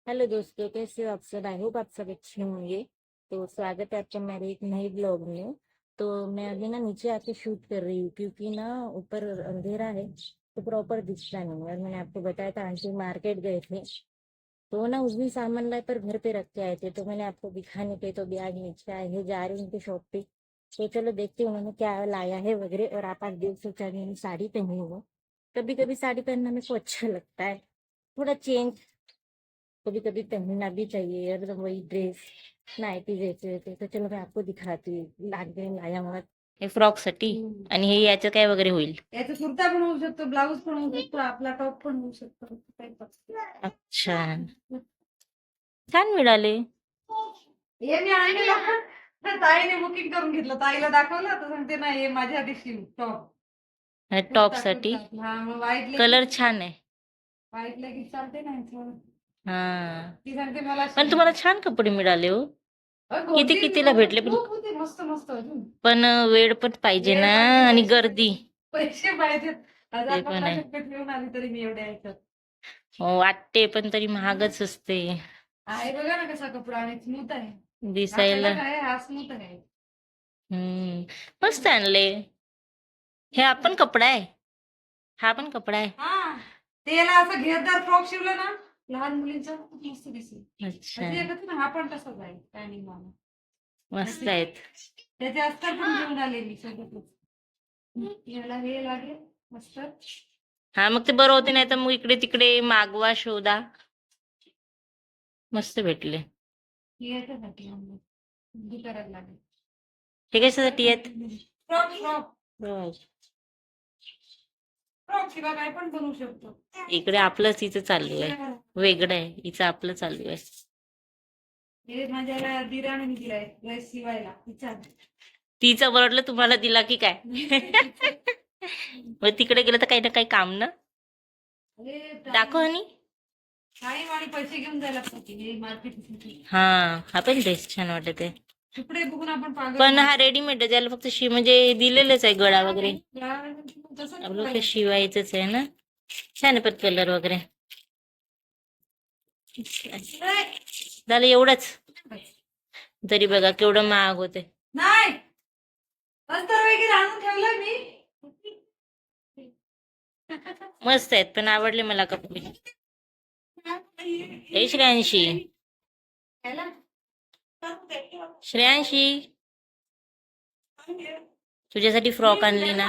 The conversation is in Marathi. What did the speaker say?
हेलो दोस्तों, कैसे हो आप सब? आई होप आप सब अच्छे होंगे। तो स्वागत है आपका मेरे एक नई ब्लॉग में। तो मैं अभी ना नीचे आके शूट कर रही हूँ क्योंकि ना ऊपर अंधेरा है तो प्रॉपर दिखता नहीं है। और मैंने आपको बताया था आंटी मार्केट गए थे तो वो ना उस दिन सामान लाए पर घर पे रख के आए थे, तो मैंने आपको दिखाने के तो भी आज नीचे आए हैं, जा रही हूँ उनके शॉप पे। तो चलो देखते हैं उन्होंने क्या लाया है वगैरह। और आप आज देख सकते हैं मैंने साड़ी पहनी हुई है। कभी कभी साड़ी पहनना मेरे को अच्छा लगता है, थोड़ा चेंज कभी कभी पहनना भी चाहिए। और तो वही ड्रेस नाइटी जैसे होते, तो चलो मैं आपको दिखाती हूँ लागले लाया मला हे फ्रॉक साठी। आणि हे याचं काय वगैरे होईल? याचा कुर्ता पण होऊ शकतो, ब्लाऊज पण होऊ शकतो, आपला टॉप पण होऊ शकतो. अच्छा, छान मिळाले. हे मी आणलेलं पण तर ताईने बुकिंग करून घेतलं. ताईला दाखवलं तर सांगते नाही हे माझ्यासाठी शिव टॉप. टॉप कुर्ता साठी कुर्ता हा मग व्हाईट लेगी कलर छान आहे. व्हाईट लेगी चालते ना ह्याच्यावर. हा, ती सांगते मला पण शिव. तुम्हाला छान कपडे मिळाले हो. किती होती कितीला भेटले? पण खूप होती मस्त मस्त अजून. पण वेळ पण पाहिजे वेळ ना, पाहिजे, आणि पैसे गर्दी पाहिजे. पैसे पाहिजेत. ते पण आहे. 1000-1500 ठेवून आली तरी मी एवढ्या ह्याच्यात. हो, वाटते पण तरी महागच असते आहे बघा ना कसा कपडा आणि स्मूथ आहे. हा दिसायला. कडक आहे, हा स्मूथ आहे. मस्त आणले. हे आपण कपडा आहे, हा पण कपडा आहे. हा त्याला असं घेरदार फ्रॉक शिवलं ना लहान मुलींचा खूप मस्त दिसेल. अच्छा, अशी एकच ना हा पण तसाच आहे पॅनिंग मामा. मस्त आहेत. त्याचे अस्तर पण घेऊन आले मी सोबतच. याला हे लागेल मस्त. हा, मग ते बरं होते, नाही तर मग इकडे तिकडे मागवा शोधा. मस्त भेटले. हे याच्यासाठी आणलं. हे करायला लागेल. हे कशासाठी आहेत? फ्रॉक फ्रॉक हो. फ्रॉक शिवाय काय पण बनवू शकतो. इकडे आपलंच हिचं चालू आहे, वेगळं आहे हिचं, आपलं चालू आहे. हे माझ्या दिराने मी दिलाय ड्रेस शिवायला तिचा. तिचं बरडलं तुम्हाला दिला की काय? मग तिकडे गेलं तर काही ना काही काम ना. दाखव आणि. टाइम आणि पैसे घेऊन जायला लागतात हे मार्केटसाठी. हा, हा पण ड्रेस छान वाटत आहे. कपडे बघून आपण पागल पण हा रेडीमेड आहे, ज्याला फक्त म्हणजे दिलेलंच आहे गळा वगैरे. तसं आपलं ते शिवायचंच आहे ना. छान आहे पण कलर वगैरे. झालं एवढंच तरी बघा केवढं महाग होते. नाही अस्तर वगैरे आणून ठेवलं मी. मस्त आहेत पण आवडले मला कपडे. ए श्रेयांशी, श्रेयांशी तुझ्यासाठी फ्रॉक आणली ना.